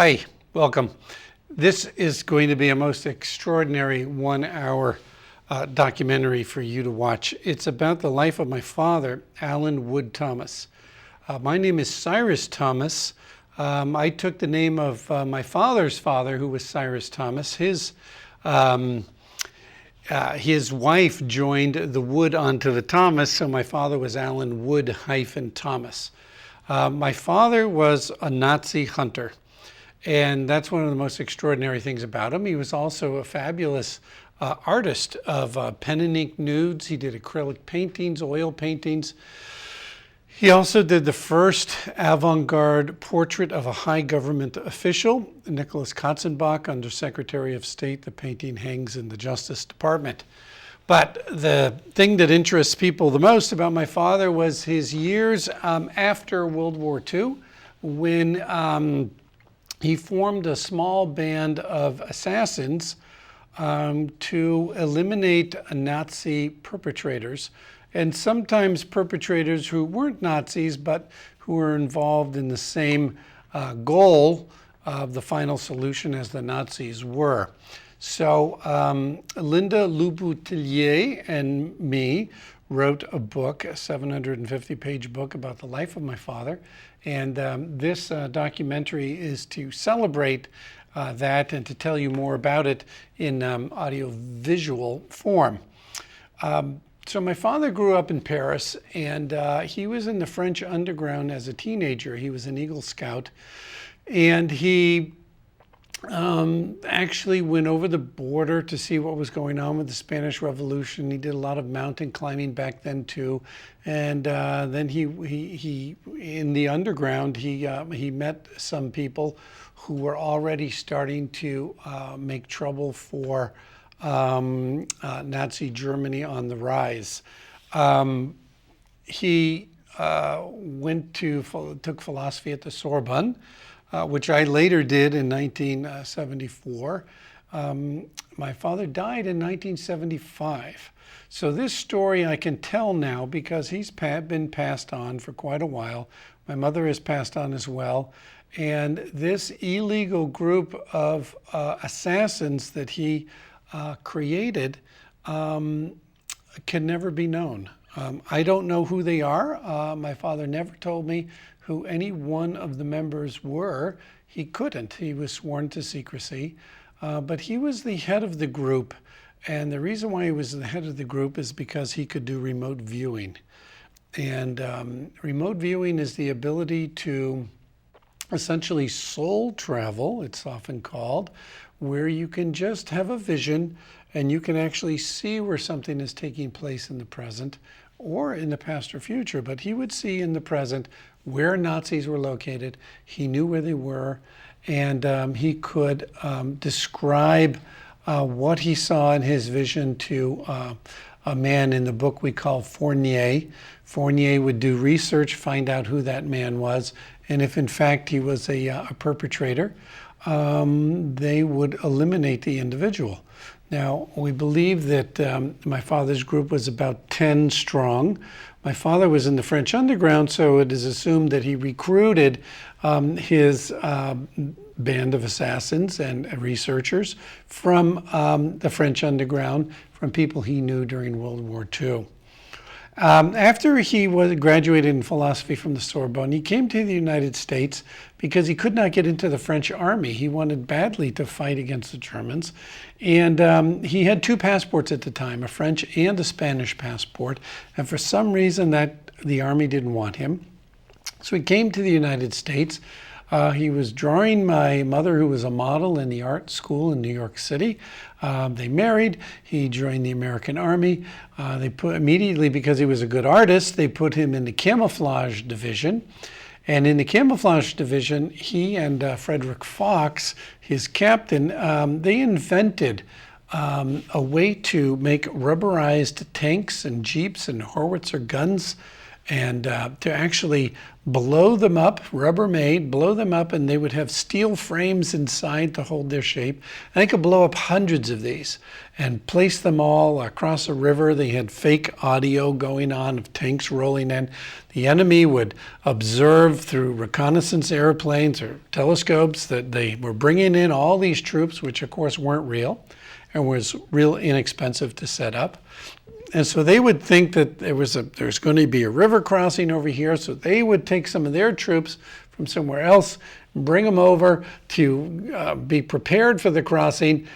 Hi, welcome. This is going to be a most extraordinary 1 hour documentary for you to watch. It's about the life of my father, Allen Wood Thomas. My name is Cyrus Thomas. I took the name of my father's father, who was Cyrus Thomas. His wife joined the Wood onto the Thomas, so my father was Allen Wood-Thomas. My father was a Nazi hunter. And that's one of the most extraordinary things about him. He was also a fabulous artist of pen and ink nudes. He did acrylic paintings, oil paintings. He also did the first avant-garde portrait of a high government official, Nicholas Katzenbach, Under Secretary of State. The painting hangs in the Justice Department. But the thing that interests people the most about my father was his years after World War II, when he formed a small band of assassins to eliminate Nazi perpetrators, and sometimes perpetrators who weren't Nazis but who were involved in the same goal of the final solution as the Nazis were. So Linda Leboutillier and me wrote a book, a 750-page book about the life of my father. And this documentary is to celebrate that and to tell you more about it in audio-visual form. So my father grew up in Paris, and he was in the French underground as a teenager. He was an Eagle Scout, and he actually went over the border to see what was going on with the Spanish Revolution. He did a lot of mountain climbing back then too, and then he in the underground he met some people who were already starting to make trouble for Nazi Germany on the rise. He took philosophy at the Sorbonne, which I later did in 1974. My father died in 1975. So this story I can tell now because he's been passed on for quite a while. My mother has passed on as well. And this illegal group of assassins that he created can never be known. I don't know who they are. My father never told me who any one of the members were. He couldn't. He was sworn to secrecy. But he was the head of the group. And the reason why he was the head of the group is because he could do remote viewing. And remote viewing is the ability to essentially soul travel, it's often called, where you can just have a vision and you can actually see where something is taking place in the present or in the past or future. But he would see in the present where Nazis were located. He knew where they were, and he could describe what he saw in his vision to a man in the book we call Fournier. Fournier would do research, find out who that man was, and if in fact he was a perpetrator, they would eliminate the individual. Now, we believe that my father's group was about 10 strong. My father was in the French underground, so it is assumed that he recruited his band of assassins and researchers from the French underground, from people he knew during World War II. After he graduated in philosophy from the Sorbonne, he came to the United States because he could not get into the French army. He wanted badly to fight against the Germans. And he had two passports at the time, a French and a Spanish passport. And for some reason the army didn't want him. So he came to the United States. He was drawing my mother, who was a model in the art school in New York City. They married. He joined the American Army. They put immediately, because he was a good artist, they put him in the camouflage division. And in the camouflage division, he and Frederick Fox, his captain, they invented a way to make rubberized tanks and jeeps and howitzer guns. and to actually blow them up, Rubbermaid, blow them up, and they would have steel frames inside to hold their shape. And they could blow up hundreds of these and place them all across a river. They had fake audio going on of tanks rolling in. The enemy would observe through reconnaissance airplanes or telescopes that they were bringing in all these troops, which of course weren't real and was real inexpensive to set up. And so they would think that there's going to be a river crossing over here, so they would take some of their troops from somewhere else, bring them over to be prepared for the crossing.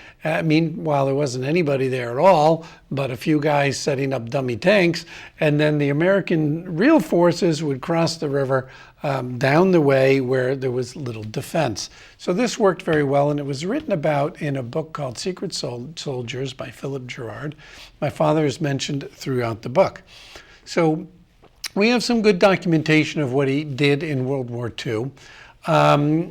Meanwhile, there wasn't anybody there at all, but a few guys setting up dummy tanks. And then the American real forces would cross the river down the way where there was little defense. So this worked very well, and it was written about in a book called Secret Soldiers by Philip Gerard. My father is mentioned throughout the book. So we have some good documentation of what he did in World War II.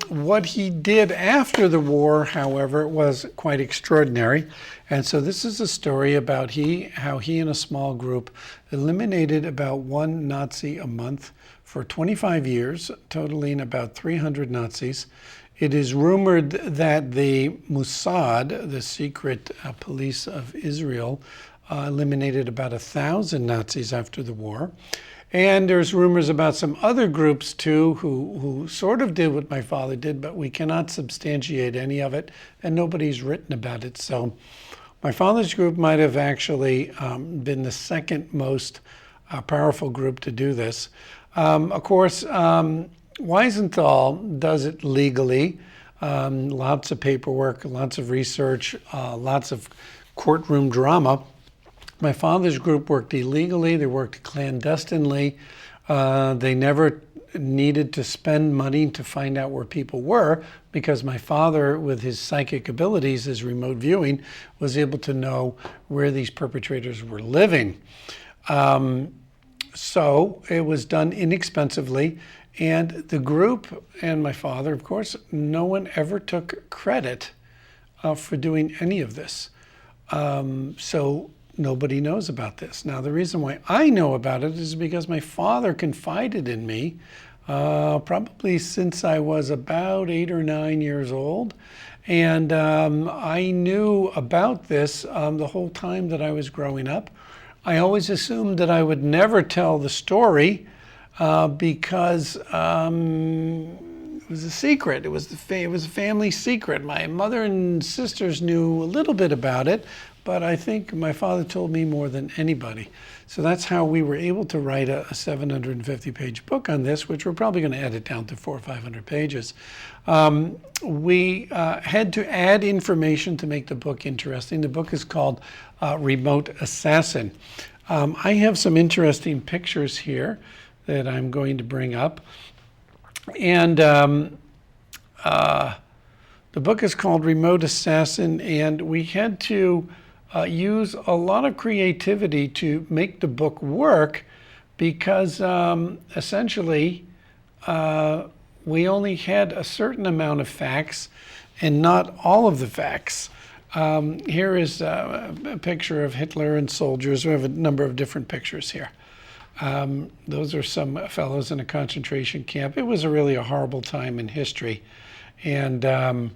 What he did after the war, however, was quite extraordinary. And so this is a story about how he and a small group eliminated about one Nazi a month for 25 years, totaling about 300 Nazis. It is rumored that the Mossad, the secret police of Israel, eliminated about 1,000 Nazis after the war. And there's rumors about some other groups too who sort of did what my father did, but we cannot substantiate any of it, and nobody's written about it. So my father's group might have actually been the second most powerful group to do this. Of course, Wiesenthal does it legally. Lots of paperwork, lots of research, lots of courtroom drama. My father's group worked illegally. They worked clandestinely. They never needed to spend money to find out where people were, because my father, with his psychic abilities, his remote viewing, was able to know where these perpetrators were living. So it was done inexpensively, and the group and my father, of course, no one ever took credit for doing any of this. So nobody knows about this. Now, the reason why I know about it is because my father confided in me probably since I was about 8 or 9 years old. And I knew about this the whole time that I was growing up. I always assumed that I would never tell the story because it was a secret. It was a family secret. My mother and sisters knew a little bit about it, but I think my father told me more than anybody. So that's how we were able to write a 750-page book on this, which we're probably going to edit down to 400 or 500 pages. We had to add information to make the book interesting. The book is called Remote Assassin. I have some interesting pictures here that I'm going to bring up. And the book is called Remote Assassin, and we had to use a lot of creativity to make the book work because essentially we only had a certain amount of facts and not all of the facts. Here is a picture of Hitler and soldiers. We have a number of different pictures here. Those are some fellows in a concentration camp. It was really a horrible time in history. And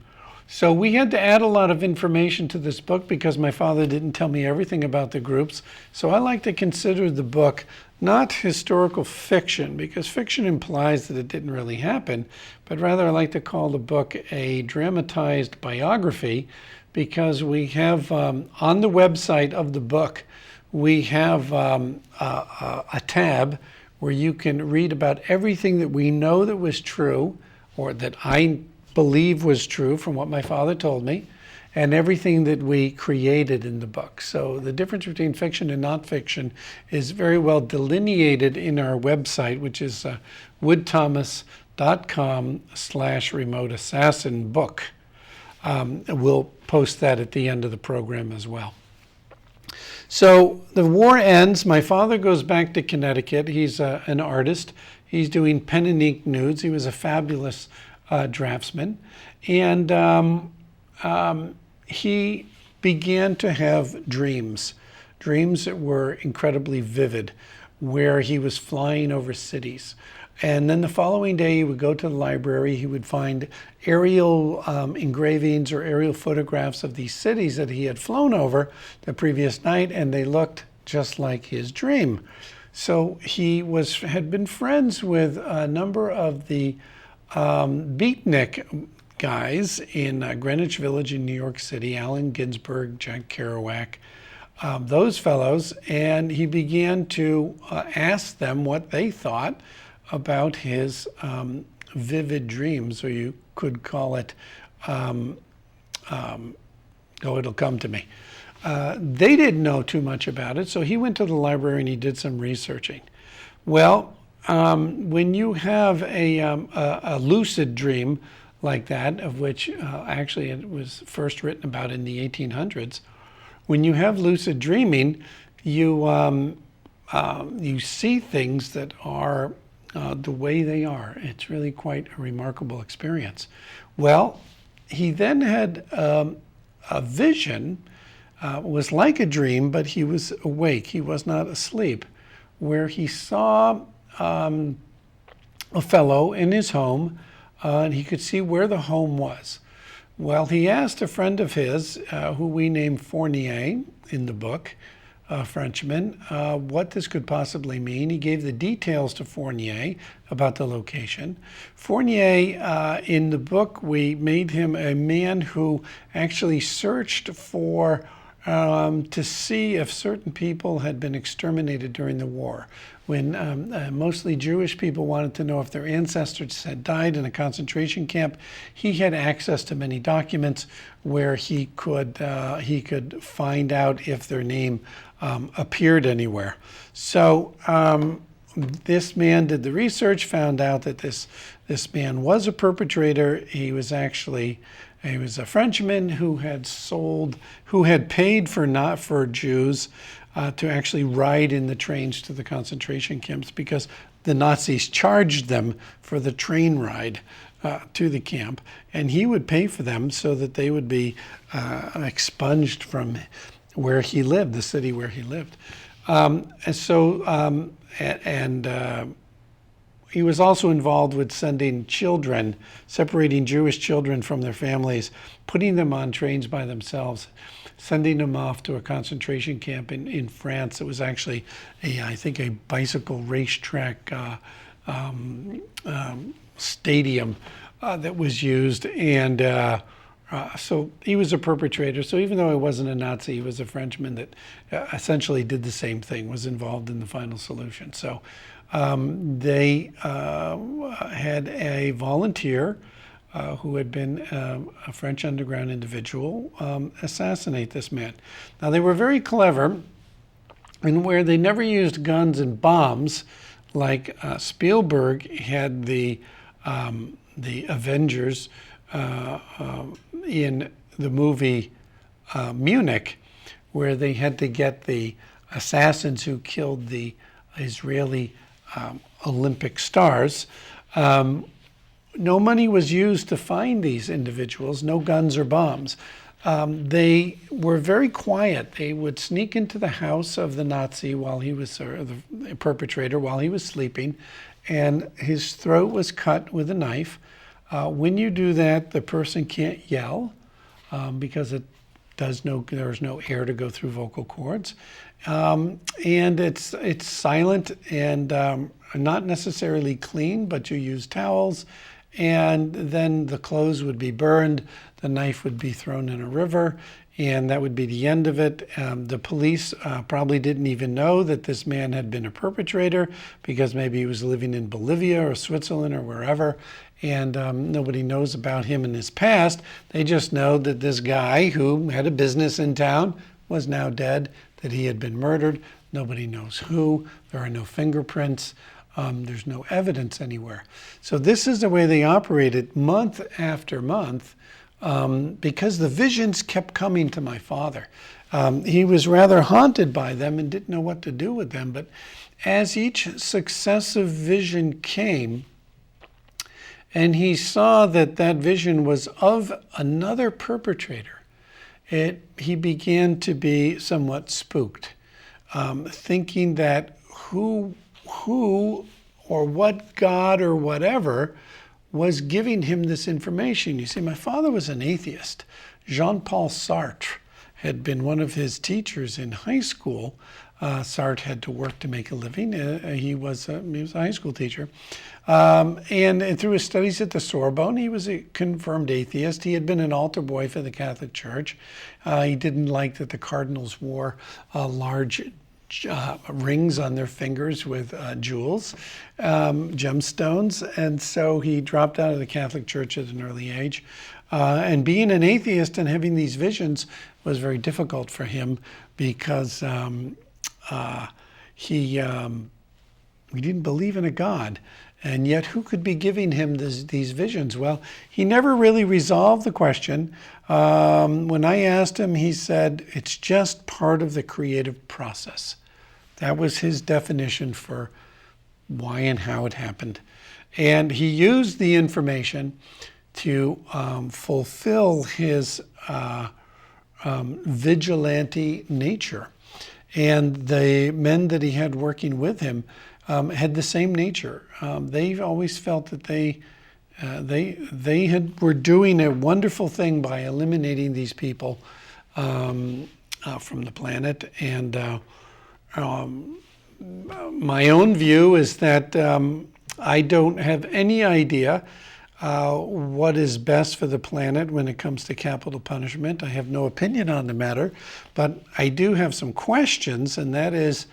so we had to add a lot of information to this book because my father didn't tell me everything about the groups. So I like to consider the book not historical fiction, because fiction implies that it didn't really happen, but rather I like to call the book a dramatized biography, because we have on the website of the book, we have a tab where you can read about everything that we know that was true, or that I believe was true from what my father told me, and everything that we created in the book. So the difference between fiction and nonfiction is very well delineated in our website, which is woodthomas.com/remoteassassinbook. We'll post that at the end of the program as well. So the war ends. My father goes back to Connecticut. He's an artist. He's doing pen and ink nudes. He was a fabulous draftsman. And he began to have dreams that were incredibly vivid. where he was flying over cities. And then the following day, he would go to the library. He would find aerial engravings or aerial photographs of these cities that he had flown over the previous night, and they looked just like his dream. So he had been friends with a number of the beatnik guys in Greenwich Village in New York City, Allen Ginsberg, Jack Kerouac, those fellows, and he began to ask them what they thought about his vivid dreams, or you could call it, it'll come to me. They didn't know too much about it, so he went to the library and he did some researching. Well, when you have a lucid dream like that, of which actually it was first written about in the 1800s, when you have lucid dreaming, you see things that are the way they are. It's really quite a remarkable experience. Well, he then had a vision. Was like a dream, but he was awake. He was not asleep, where he saw a fellow in his home, and he could see where the home was. Well, he asked a friend of his, who we named Fournier in the book, a Frenchman, what this could possibly mean. He gave the details to Fournier about the location. Fournier, in the book, we made him a man who actually searched for to see if certain people had been exterminated during the war. When mostly Jewish people wanted to know if their ancestors had died in a concentration camp, he had access to many documents where he could find out if their name appeared anywhere. So this man did the research, found out that this man was a perpetrator. He was a Frenchman who had paid for Jews to actually ride in the trains to the concentration camps, because the Nazis charged them for the train ride to the camp, and he would pay for them so that they would be expunged from where he lived, the city where he lived. He was also involved with sending children, separating Jewish children from their families, putting them on trains by themselves, sending them off to a concentration camp in France. It was actually, I think, a bicycle racetrack stadium that was used. And so he was a perpetrator. So even though he wasn't a Nazi, he was a Frenchman that essentially did the same thing, was involved in the final solution. So they had a volunteer who had been a French underground individual assassinate this man. Now, they were very clever in where they never used guns and bombs like Spielberg had the Avengers in the movie Munich, where they had to get the assassins who killed the Israeli Olympic stars. No money was used to find these individuals, no guns or bombs. They were very quiet. They would sneak into the house of the Nazi while he was, or the perpetrator, while he was sleeping, and his throat was cut with a knife. When you do that, the person can't yell because there's no air to go through vocal cords. And it's silent and not necessarily clean, but you use towels, and then the clothes would be burned, the knife would be thrown in a river, and that would be the end of it. The police probably didn't even know that this man had been a perpetrator, because maybe he was living in Bolivia or Switzerland or wherever, and nobody knows about him in his past. They just know that this guy who had a business in town was now dead, that he had been murdered. Nobody knows who. There are no fingerprints. There's no evidence anywhere. So this is the way they operated month after month, because the visions kept coming to my father. He was rather haunted by them and didn't know what to do with them. But as each successive vision came, and he saw that that vision was of another perpetrator, he began to be somewhat spooked, thinking that who or what God or whatever was giving him this information. You see, my father was an atheist. Jean-Paul Sartre had been one of his teachers in high school. Sartre had to work to make a living. He was a high school teacher. And through his studies at the Sorbonne, he was a confirmed atheist. He had been an altar boy for the Catholic Church. He didn't like that the cardinals wore large rings on their fingers with jewels, gemstones, and so he dropped out of the Catholic Church at an early age. And being an atheist and having these visions was very difficult for him because he didn't believe in a God. And yet, who could be giving him these visions? Well, he never really resolved the question. When I asked him, he said, it's just part of the creative process. That was his definition for why and how it happened. And he used the information to fulfill his vigilante nature. And the men that he had working with him had the same nature. They always felt that they were doing a wonderful thing by eliminating these people from the planet. And my own view is that I don't have any idea what is best for the planet when it comes to capital punishment. I have no opinion on the matter, but I do have some questions, and that is,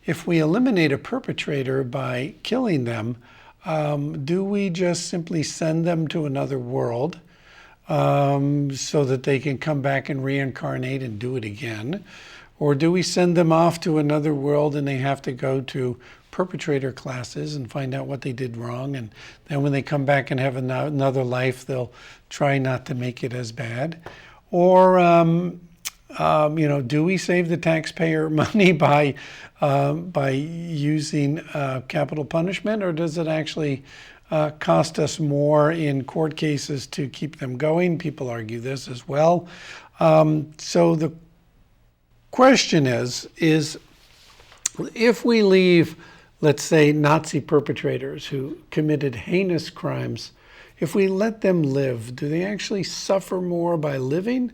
if we eliminate a perpetrator by killing them, do we just simply send them to another world so that they can come back and reincarnate and do it again? Or do we send them off to another world and they have to go to perpetrator classes and find out what they did wrong, and then when they come back and have another life, they'll try not to make it as bad? Or do we save the taxpayer money by using capital punishment, or does it actually cost us more in court cases to keep them going? People argue this as well. So the question is if we leave, let's say, Nazi perpetrators who committed heinous crimes, if we let them live, do they actually suffer more by living?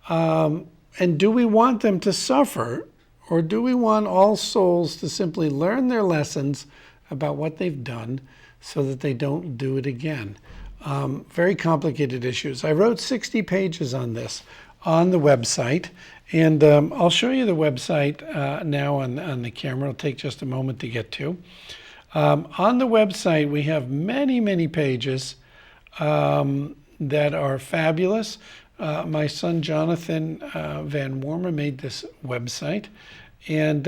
And do we want them to suffer, or do we want all souls to simply learn their lessons about what they've done so that they don't do it again? Very complicated issues. I wrote 60 pages on this on the website, and I'll show you the website now on the camera. It'll take just a moment to get to. On the website, we have many, many pages that are fabulous. My son Jonathan Van Wormer made this website, and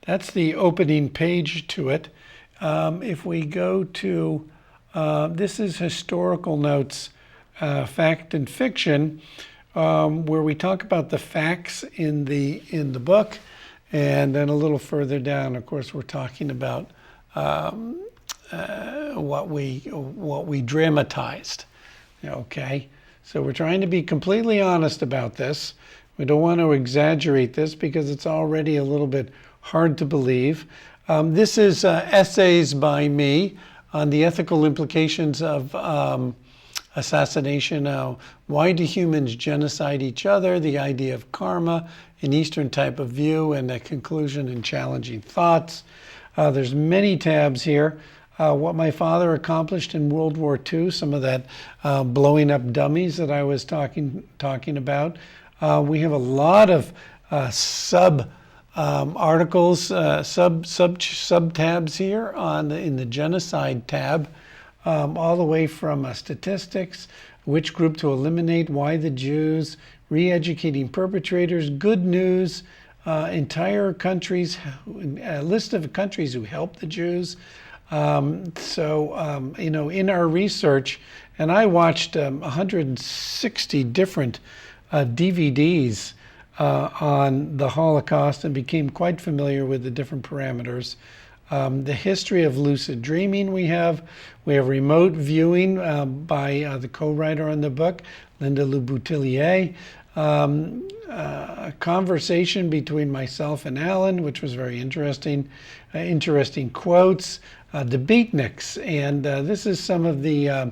that's the opening page to it. If we go to, this is historical notes, fact and fiction, where we talk about the facts in the book, and then a little further down, of course, we're talking about what we dramatized. Okay, so we're trying to be completely honest about this. We don't want to exaggerate this because it's already a little bit hard to believe. This is essays by me on the ethical implications of assassination. Why do humans genocide each other? The idea of karma, an Eastern type of view, and a conclusion and challenging thoughts. There's many tabs here. What my father accomplished in World War II, some of that blowing up dummies that I was talking about. We have a lot of sub articles, sub tabs here in the genocide tab, all the way from statistics, which group to eliminate, why the Jews, re-educating perpetrators, good news, entire countries, a list of countries who helped the Jews. In our research, and I watched 160 different DVDs on the Holocaust and became quite familiar with the different parameters. The history of lucid dreaming we have remote viewing by the co-writer on the book, Linda Le Boutillier. A conversation between myself and Alan, which was very interesting. Interesting quotes. The Beatniks, and this is some of the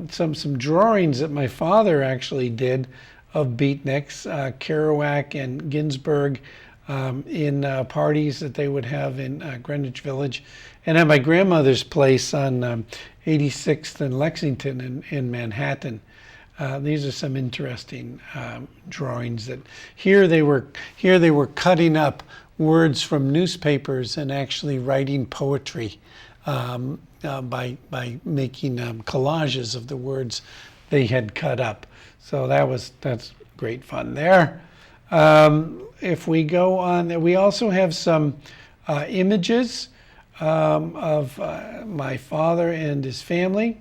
some drawings that my father actually did of beatniks, Kerouac and Ginsberg, in parties that they would have in Greenwich Village, and at my grandmother's place on 86th and Lexington in Manhattan. These are some interesting drawings. That here they were cutting up words from newspapers and actually writing poetry by making collages of the words they had cut up. So that's great fun there. If we go on, we also have some images of my father and his family.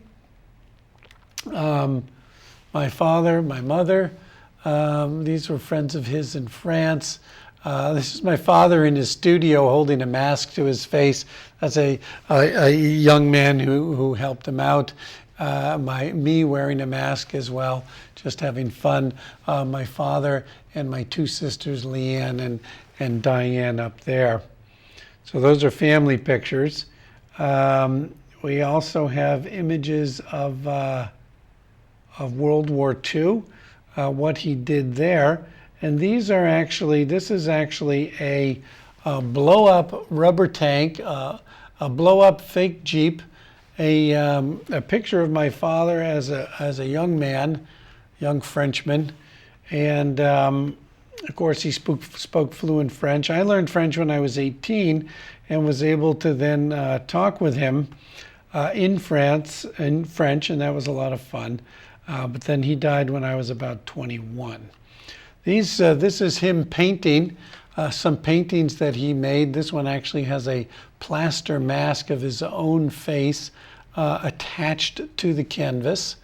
My father, my mother, these were friends of his in France. This is my father in his studio holding a mask to his face. That's a young man who helped him out. Me wearing a mask as well, just having fun. My father and my two sisters, Leanne and Diane, up there. So those are family pictures. We also have images of World War II, what he did there. And this is actually a blow-up rubber tank, a blow-up fake Jeep, a picture of my father as a young man, young Frenchman, and of course he spoke fluent French. I learned French when I was 18 and was able to then talk with him in French, and that was a lot of fun. But then he died when I was about 21. This is him painting some paintings that he made. This one actually has a plaster mask of his own face attached to the canvas.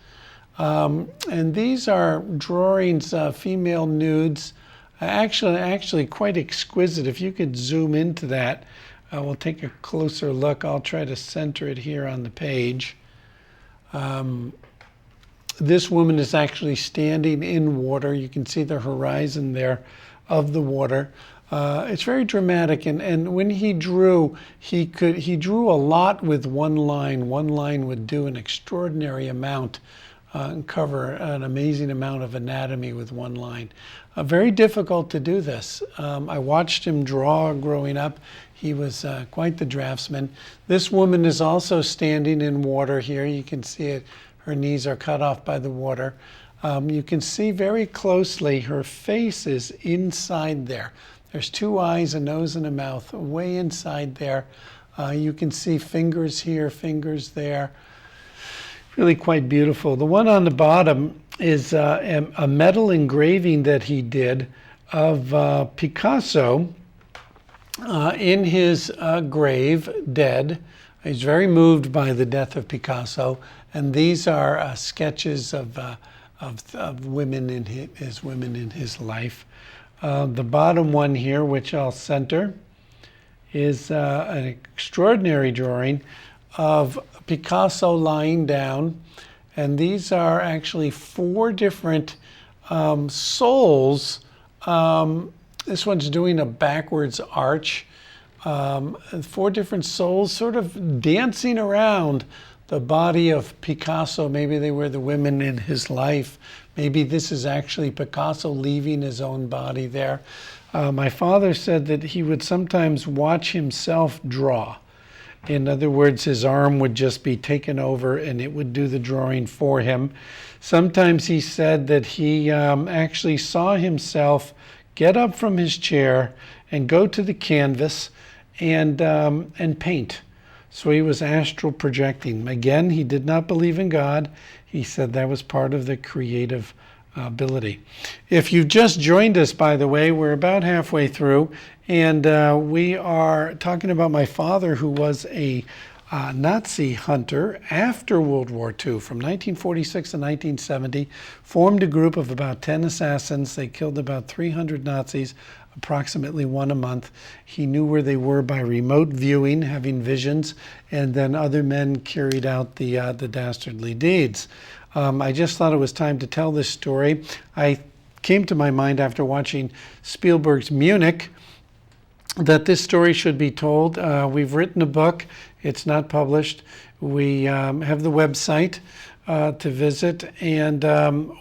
And these are drawings, female nudes, actually quite exquisite. If you could zoom into that, we'll take a closer look. I'll try to center it here on the page. This woman is actually standing in water. You can see the horizon there of the water. It's very dramatic, and when he drew, he drew a lot with one line. One line would do an extraordinary amount and cover an amazing amount of anatomy with one line. Very difficult to do this. I watched him draw growing up. He was quite the draftsman. This woman is also standing in water here. You can see it. Her knees are cut off by the water. You can see very closely her face is inside there. There's two eyes, a nose, and a mouth way inside there. You can see fingers here, fingers there. Really quite beautiful. The one on the bottom is a metal engraving that he did of Picasso in his grave, dead. He's very moved by the death of Picasso, and these are sketches of women in his life. The bottom one here, which I'll center, is an extraordinary drawing of Picasso lying down, and these are actually four different souls. This one's doing a backwards arch. Four different souls sort of dancing around the body of Picasso. Maybe they were the women in his life. Maybe this is actually Picasso leaving his own body there. My father said that he would sometimes watch himself draw. In other words, his arm would just be taken over and it would do the drawing for him. Sometimes he said that he actually saw himself get up from his chair and go to the canvas and paint. So he was astral projecting. Again, he did not believe in God. He said that was part of the creative ability. If you've just joined us, by the way, we're about halfway through, and we are talking about my father, who was a Nazi hunter after World War II, from 1946 to 1970, formed a group of about 10 assassins. They killed about 300 Nazis, approximately one a month. He knew where they were by remote viewing, having visions, and then other men carried out the dastardly deeds. I just thought it was time to tell this story. I came to my mind after watching Spielberg's Munich that this story should be told. We've written a book. It's not published. We have the website to visit, and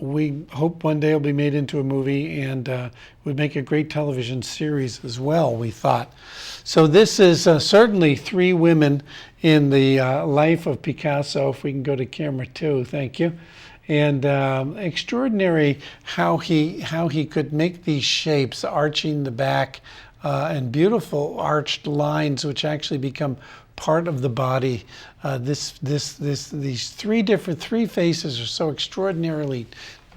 we hope one day it'll be made into a movie and would make a great television series as well, we thought. So this is certainly three women in the life of Picasso. If we can go to camera 2, thank you. And extraordinary how he could make these shapes, arching the back, and beautiful arched lines, which actually become part of the body. These three faces are so extraordinarily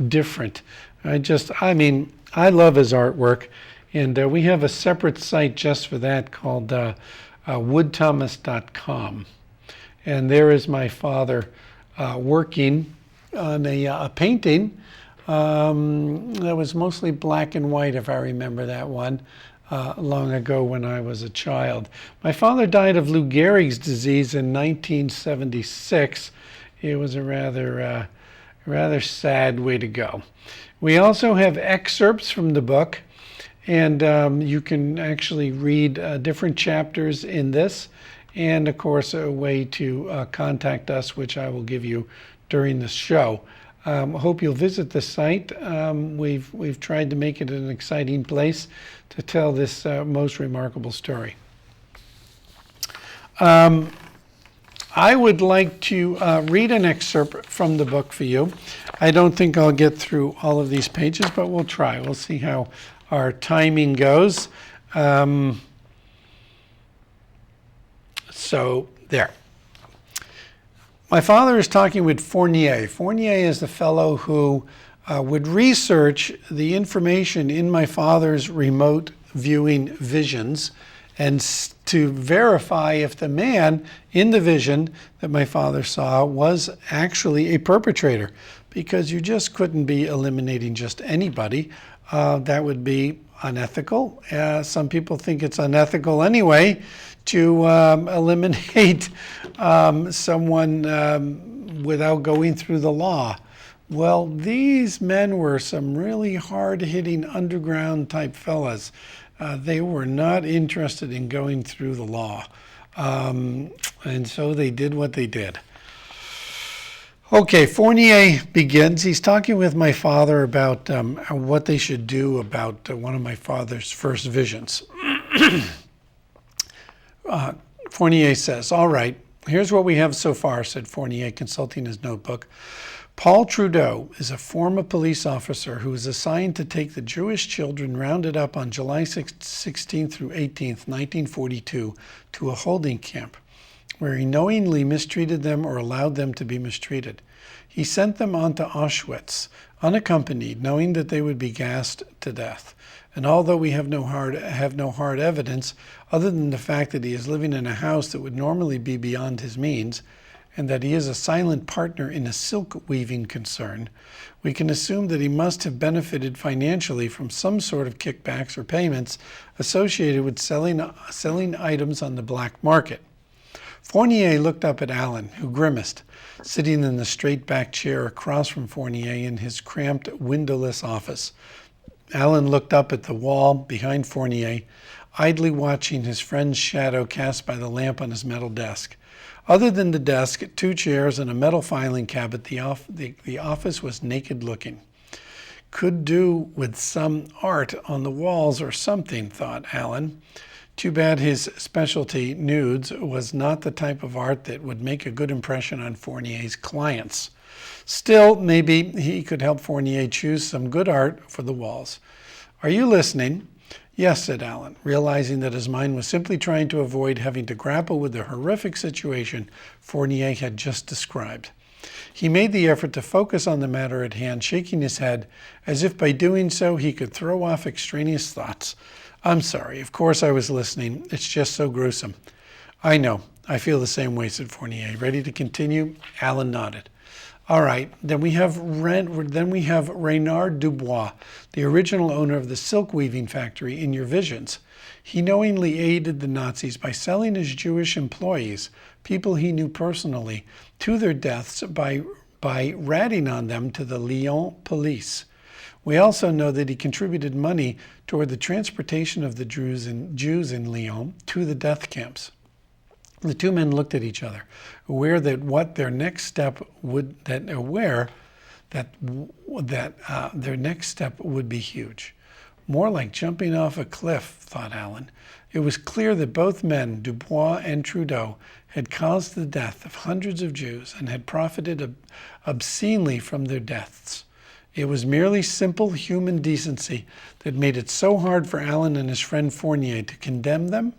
different. I love his artwork, and we have a separate site just for that called woodthomas.com. And there is my father working on a painting that was mostly black and white, if I remember that one, long ago when I was a child. My father died of Lou Gehrig's disease in 1976. It was a rather sad way to go. We also have excerpts from the book, and you can actually read different chapters in this, and of course a way to contact us, which I will give you during the show. Hope you'll visit the site. We've tried to make it an exciting place to tell this most remarkable story. I would like to read an excerpt from the book for you. I don't think I'll get through all of these pages, but we'll try. We'll see how our timing goes. So there. My father is talking with Fournier. Fournier is the fellow who would research the information in my father's remote viewing visions and to verify if the man in the vision that my father saw was actually a perpetrator, because you just couldn't be eliminating just anybody. That would be unethical. Some people think it's unethical anyway to eliminate someone without going through the law. Well, these men were some really hard-hitting underground type fellas. They were not interested in going through the law. And so they did what they did. Okay, Fournier begins. He's talking with my father about what they should do about one of my father's first visions. Fournier says, "All right, here's what we have so far," said Fournier, consulting his notebook. "Paul Trudeau is a former police officer who was assigned to take the Jewish children rounded up on July 16th through 18th, 1942, to a holding camp, where he knowingly mistreated them or allowed them to be mistreated. He sent them on to Auschwitz, unaccompanied, knowing that they would be gassed to death. And although we have no hard evidence, other than the fact that he is living in a house that would normally be beyond his means, and that he is a silent partner in a silk weaving concern, we can assume that he must have benefited financially from some sort of kickbacks or payments associated with selling items on the black market." Fournier looked up at Alan, who grimaced, sitting in the straight-back chair across from Fournier in his cramped, windowless office. Alan looked up at the wall behind Fournier, idly watching his friend's shadow cast by the lamp on his metal desk. Other than the desk, 2 chairs, and a metal filing cabinet, the office was naked looking. Could do with some art on the walls or something, thought Alan. Too bad his specialty, nudes, was not the type of art that would make a good impression on Fournier's clients. Still, maybe he could help Fournier choose some good art for the walls. "Are you listening?" "Yes," said Alan, realizing that his mind was simply trying to avoid having to grapple with the horrific situation Fournier had just described. He made the effort to focus on the matter at hand, shaking his head, as if by doing so he could throw off extraneous thoughts. "I'm sorry. Of course I was listening. It's just so gruesome." "I know. I feel the same way," said Fournier. "Ready to continue?" Alan nodded. "All right. Then we have Reynard Dubois, the original owner of the silk weaving factory in your visions. He knowingly aided the Nazis by selling his Jewish employees, people he knew personally, to their deaths by ratting on them to the Lyon police. We also know that he contributed money toward the transportation of the Jews in Lyon to the death camps. The two men looked at each other, aware that what their next step would their next step would be huge. More like jumping off a cliff, thought Allen. It was clear that both men, Dubois and Trudeau, had caused the death of hundreds of Jews and had profited obscenely from their deaths. It was merely simple human decency that made it so hard for Allen and his friend Fournier to condemn them.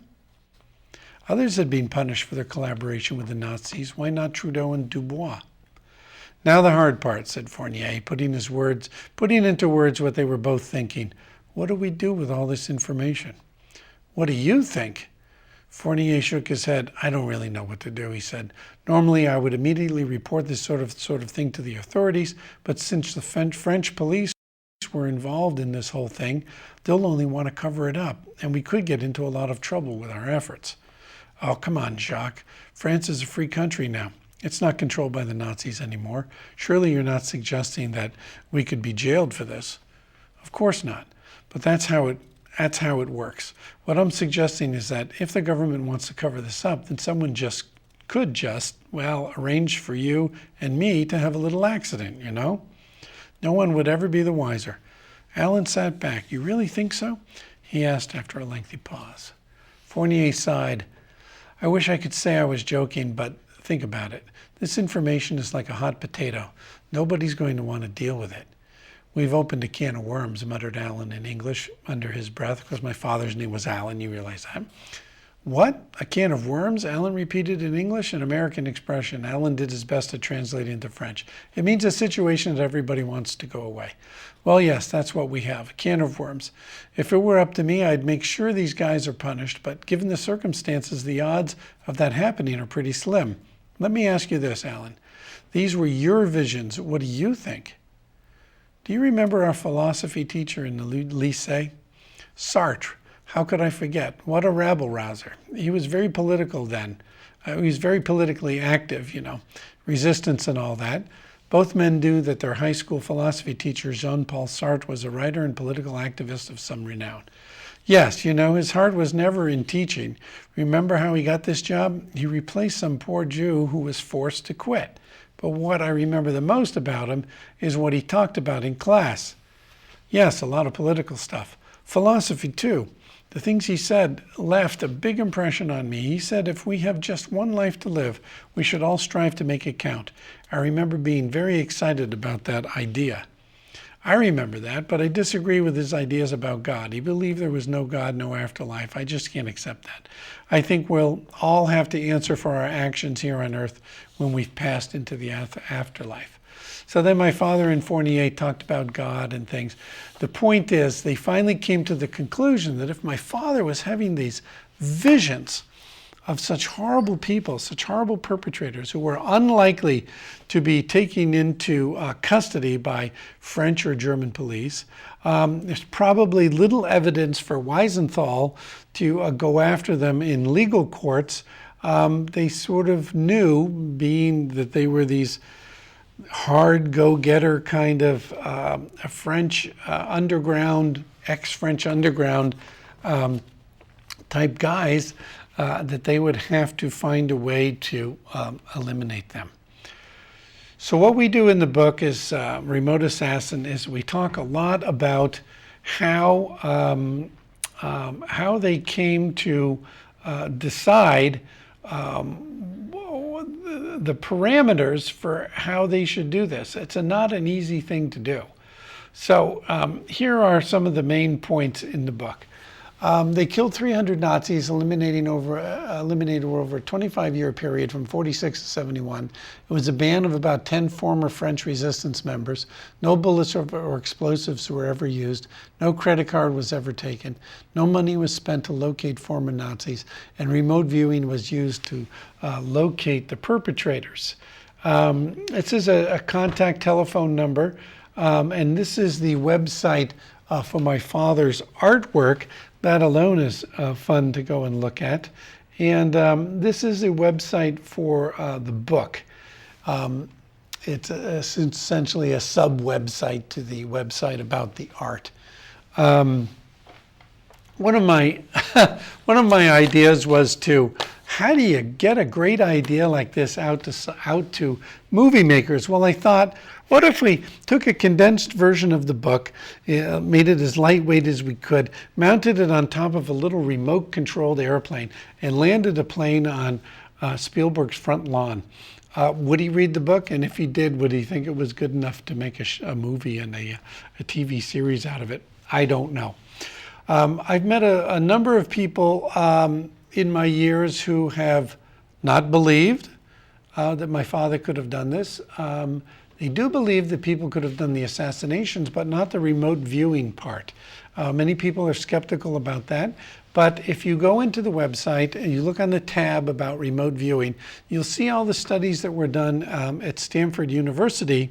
Others had been punished for their collaboration with the Nazis. Why not Trudeau and Dubois? Now the hard part, said Fournier, putting into words what they were both thinking. What do we do with all this information? What do you think? Fournier shook his head. I don't really know what to do, he said. Normally I would immediately report this sort of thing to the authorities, but since the French police were involved in this whole thing, they'll only want to cover it up, and we could get into a lot of trouble with our efforts. Oh, come on, Jacques. France is a free country now. It's not controlled by the Nazis anymore. Surely you're not suggesting that we could be jailed for this. Of course not. But that's how it works. What I'm suggesting is that if the government wants to cover this up, then someone could arrange for you and me to have a little accident, you know? No one would ever be the wiser. Allen sat back. You really think so? He asked after a lengthy pause. Fournier sighed. I wish I could say I was joking, but think about it. This information is like a hot potato. Nobody's going to want to deal with it. We've opened a can of worms, muttered Allen in English under his breath, because my father's name was Allen, you realize that. What? A can of worms? Allen repeated in English, an American expression. Allen did his best to translate into French. It means a situation that everybody wants to go away. Well, yes, that's what we have, a can of worms. If it were up to me, I'd make sure these guys are punished, but given the circumstances, the odds of that happening are pretty slim. Let me ask you this, Allen. These were your visions. What do you think? Do you remember our philosophy teacher in the lycée? Sartre. How could I forget? What a rabble-rouser. He was very political then. He was very politically active, resistance and all that. Both men knew that their high school philosophy teacher, Jean-Paul Sartre, was a writer and political activist of some renown. Yes, his heart was never in teaching. Remember how he got this job? He replaced some poor Jew who was forced to quit. But what I remember the most about him is what he talked about in class. Yes, a lot of political stuff. Philosophy, too. The things he said left a big impression on me. He said if we have just one life to live, we should all strive to make it count. I remember being very excited about that idea. I remember that, but I disagree with his ideas about God. He believed there was no God, no afterlife. I just can't accept that. I think we'll all have to answer for our actions here on earth when we've passed into the afterlife. So then my father and Fournier talked about God and things. The point is, they finally came to the conclusion that if my father was having these visions of such horrible people, such horrible perpetrators who were unlikely to be taken into custody by French or German police, there's probably little evidence for Wiesenthal to go after them in legal courts. They sort of knew, being that they were these hard go-getter kind of French underground, ex-French underground type guys, that they would have to find a way to eliminate them. So what we do in the book is Remote Assassin is we talk a lot about how they came to decide the parameters for how they should do this. It's not an easy thing to do. So here are some of the main points in the book. They killed 300 Nazis, eliminated over a 25-year period from 46 to 71. It was a band of about 10 former French resistance members. No bullets or explosives were ever used. No credit card was ever taken. No money was spent to locate former Nazis. And remote viewing was used to locate the perpetrators. This is a contact telephone number. And this is the website for my father's artwork. That alone is fun to go and look at. And this is a website for the book. it's essentially a sub-website to the website about the art. One of my one of my ideas was to, how do you get a great idea like this out to movie makers? Well, I thought, what if we took a condensed version of the book, made it as lightweight as we could, mounted it on top of a little remote-controlled airplane, and landed a plane on Spielberg's front lawn? Would he read the book? And if he did, would he think it was good enough to make a movie and a TV series out of it? I don't know. I've met a number of people in my years who have not believed that my father could have done this. They do believe that people could have done the assassinations, but not the remote viewing part. Many people are skeptical about that. But if you go into the website and you look on the tab about remote viewing, you'll see all the studies that were done at Stanford University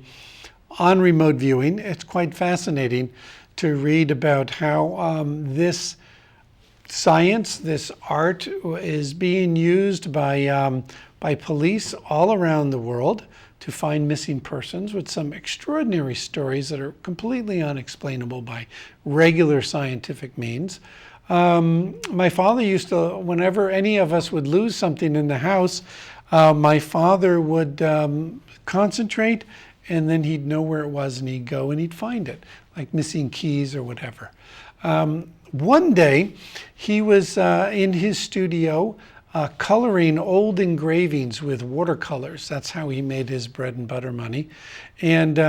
on remote viewing. It's quite fascinating to read about how this science, this art, is being used by police all around the world to find missing persons, with some extraordinary stories that are completely unexplainable by regular scientific means. My father used to, whenever any of us would lose something in the house, my father would concentrate, and then he'd know where it was, and he'd go and he'd find it, like missing keys or whatever. One day, he was in his studio coloring old engravings with watercolors. That's how he made his bread and butter money. And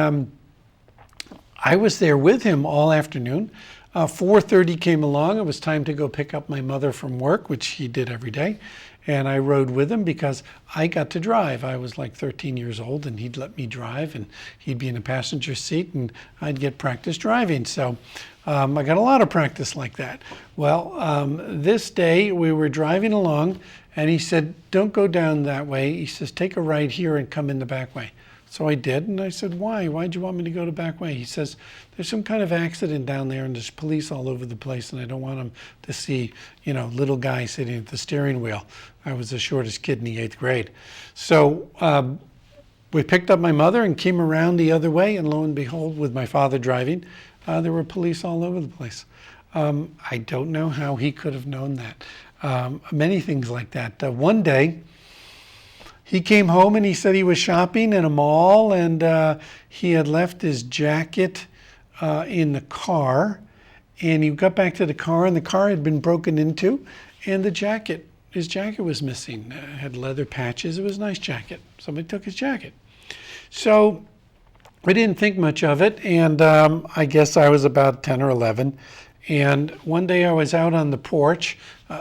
I was there with him all afternoon. 4:30 came along. It was time to go pick up my mother from work, which he did every day. And I rode with him because I got to drive. I was like 13 years old, and he'd let me drive, and he'd be in a passenger seat, and I'd get practice driving. So I got a lot of practice like that. Well, this day we were driving along, and he said, "Don't go down that way." He says, "Take a right here and come in the back way." So I did, and I said, "Why? Why'd you want me to go the back way?" He says, "There's some kind of accident down there, and there's police all over the place, and I don't want them to see, little guy sitting at the steering wheel." I was the shortest kid in the 8th grade. So we picked up my mother and came around the other way, and lo and behold, with my father driving, there were police all over the place. I don't know how he could have known that. Many things like that. One day, he came home and he said he was shopping in a mall, and he had left his jacket in the car, and he got back to the car, and the car had been broken into, and his jacket was missing. It had leather patches. It was a nice jacket. Somebody took his jacket. So I didn't think much of it, and I guess I was about 10 or 11. And one day I was out on the porch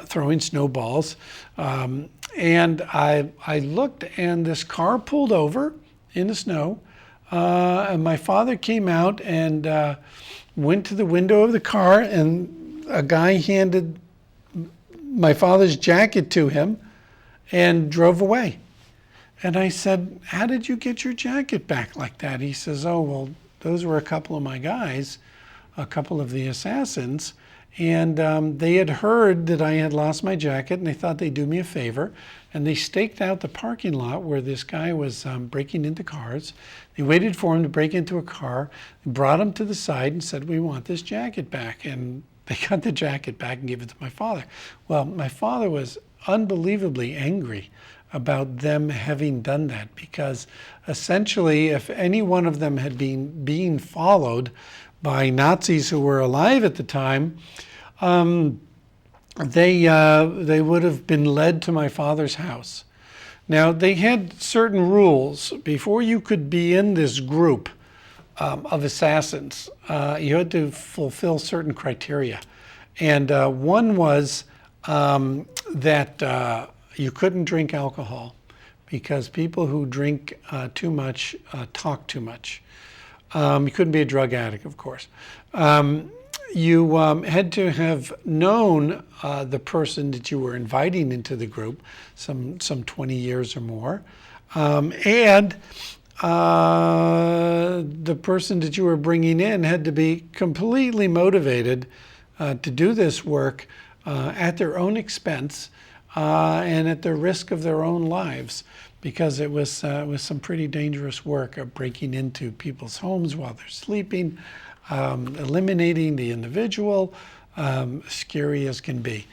throwing snowballs, and I looked, and this car pulled over in the snow, and my father came out and went to the window of the car, and a guy handed my father's jacket to him and drove away. And I said, "How did you get your jacket back like that?" He says, "Oh, well, those were a couple of my guys, a couple of the assassins, and they had heard that I had lost my jacket, and they thought they'd do me a favor, and they staked out the parking lot where this guy was breaking into cars. They waited for him to break into a car, brought him to the side, and said, 'We want this jacket back.' And they got the jacket back and gave it to my father." Well, my father was unbelievably angry about them having done that, because essentially, if any one of them had been being followed by Nazis who were alive at the time, they would have been led to my father's house. Now, they had certain rules. Before you could be in this group of assassins, you had to fulfill certain criteria. And one was that you couldn't drink alcohol, because people who drink too much talk too much. You couldn't be a drug addict, of course. You had to have known the person that you were inviting into the group, some 20 years or more. And the person that you were bringing in had to be completely motivated to do this work at their own expense and at the risk of their own lives. because it was some pretty dangerous work of breaking into people's homes while they're sleeping, eliminating the individual, scary as can be.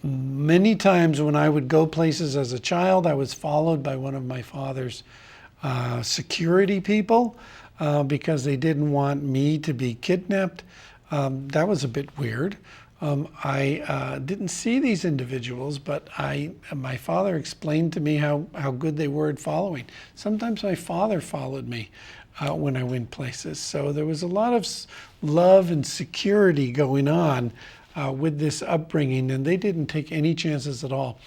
Many times when I would go places as a child, I was followed by one of my father's security people because they didn't want me to be kidnapped. That was a bit weird. I didn't see these individuals, but my father explained to me how good they were at following. Sometimes my father followed me when I went places. So there was a lot of love and security going on with this upbringing, and they didn't take any chances at all.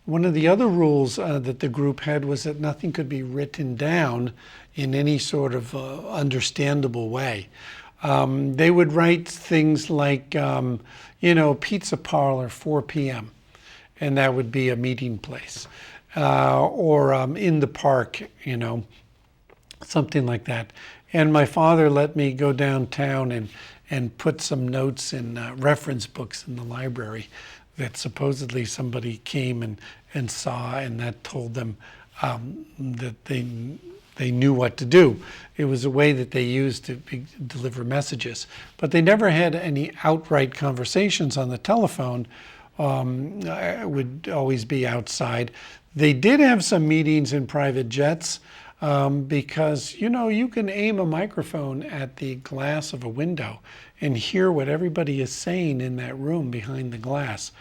One of the other rules that the group had was that nothing could be written down in any sort of understandable way. They would write things like, pizza parlor, 4 p.m., and that would be a meeting place. Or in the park, something like that. And my father let me go downtown and put some notes in reference books in the library that supposedly somebody came and saw, and that told them that they knew what to do. It was a way that they used to deliver messages. But they never had any outright conversations on the telephone. It would always be outside. They did have some meetings in private jets because, you can aim a microphone at the glass of a window and hear what everybody is saying in that room behind the glass.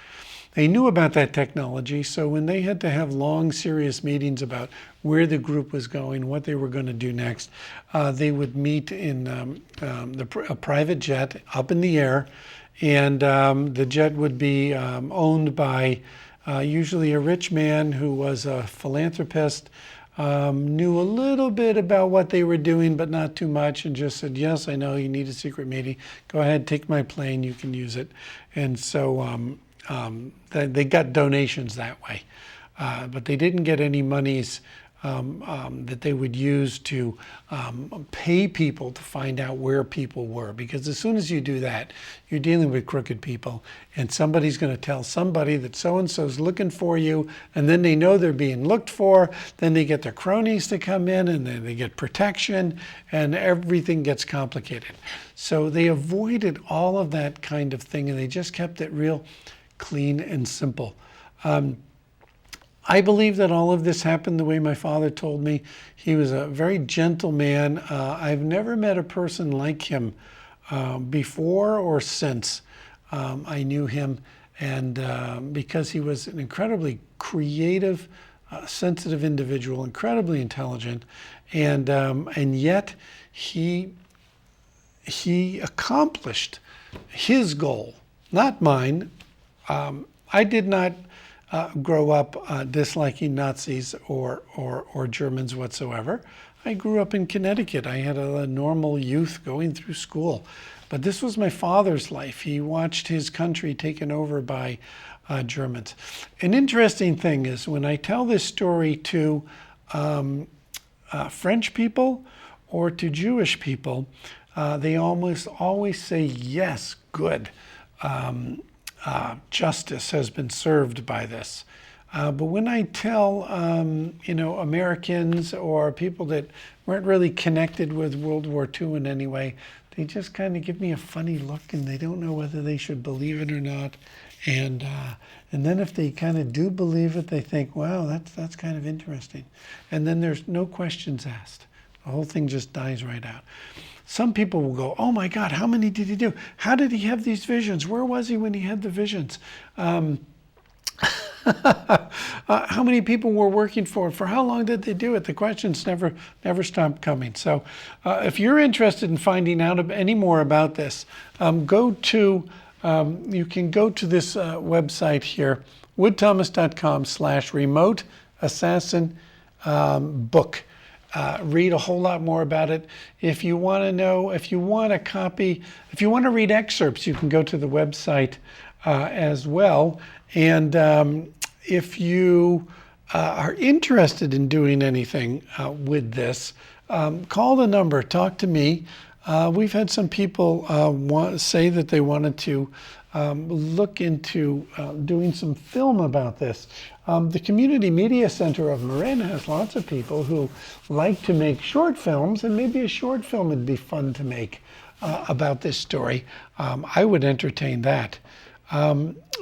They knew about that technology, so when they had to have long, serious meetings about where the group was going, what they were going to do next, they would meet in a private jet up in the air, and the jet would be owned by usually a rich man who was a philanthropist, knew a little bit about what they were doing, but not too much, and just said, yes, I know you need a secret meeting. Go ahead, take my plane, you can use it. And so they got donations that way, but they didn't get any monies that they would use to pay people to find out where people were. Because as soon as you do that, you're dealing with crooked people, and somebody's going to tell somebody that so-and-so's looking for you, and then they know they're being looked for, then they get their cronies to come in, and then they get protection, and everything gets complicated. So they avoided all of that kind of thing, and they just kept it real clean and simple. I believe that all of this happened the way my father told me. He was a very gentle man. I've never met a person like him before or since I knew him, and because he was an incredibly creative, sensitive individual, incredibly intelligent, and yet he accomplished his goal, not mine. I did not grow up disliking Nazis or Germans whatsoever. I grew up in Connecticut. I had a normal youth going through school. But this was my father's life. He watched his country taken over by Germans. An interesting thing is when I tell this story to French people or to Jewish people, they almost always say, yes, good. Justice has been served by this. But when I tell, Americans or people that weren't really connected with World War II in any way, they just kind of give me a funny look, and they don't know whether they should believe it or not. And then if they kind of do believe it, they think, wow, that's kind of interesting. And then there's no questions asked. The whole thing just dies right out. Some people will go, oh my God, how many did he do? How did he have these visions? Where was he when he had the visions? How many people were working for it? For how long did they do it? The questions never stop coming. So if you're interested in finding out any more about this, you can go to this website here, woodthomas.com/remote assassin book. Read a whole lot more about it. If you want to know, if you want a copy, if you want to read excerpts, you can go to the website as well. And if you are interested in doing anything with this, call the number, talk to me. We've had some people say that they wanted to look into doing some film about this. The Community Media Center of Marin has lots of people who like to make short films, and maybe a short film would be fun to make about this story. I would entertain that.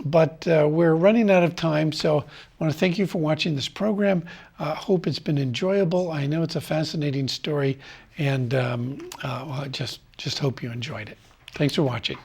But we're running out of time, so I want to thank you for watching this program. Hope it's been enjoyable. I know it's a fascinating story, and just hope you enjoyed it. Thanks for watching.